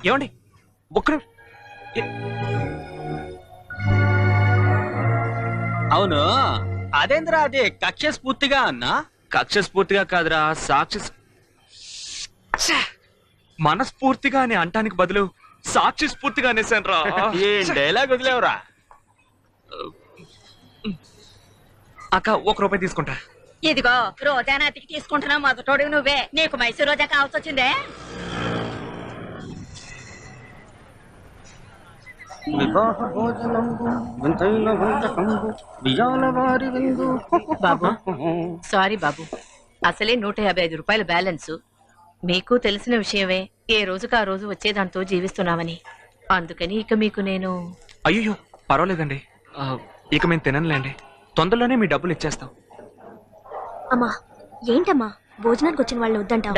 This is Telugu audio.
ఏమండి ఒక్కరు అవును, అదేంద్రా అది కక్ష స్ఫూర్తిగా అన్నా? కక్ష స్ఫూర్తిగా కాదురా, సాక్షి మనస్ఫూర్తిగా అని అంటానికి బదులు సాక్షి స్ఫూర్తిగా అనేసాను రా. ఏం డైలాగ్ వదిలేవరా? అక్క ₹1 తీసుకుంటా. ఇదిగో రోజా నాటికి తీసుకుంటున్నా మొదటోడు నువ్వే. నీకు మైసూర్ రోజా కావాల్సి వచ్చిందే. బాబు సారీ బాబు, అసలే 155 రూపాయల బ్యాలెన్స్. మీకు తెలిసిన విషయమే, ఏ రోజుకు ఆ రోజు వచ్చేదాంతో జీవిస్తున్నామని. అందుకని ఇక మీకు నేను... అయ్యో పర్వాలేదండి, ఇక మేము తిననులేండి. తొందరలోనే మీ డబ్బులు ఇచ్చేస్తాం. అమ్మా ఏంటమ్మా భోజనానికి వచ్చిన వాళ్ళు వద్దంటావు?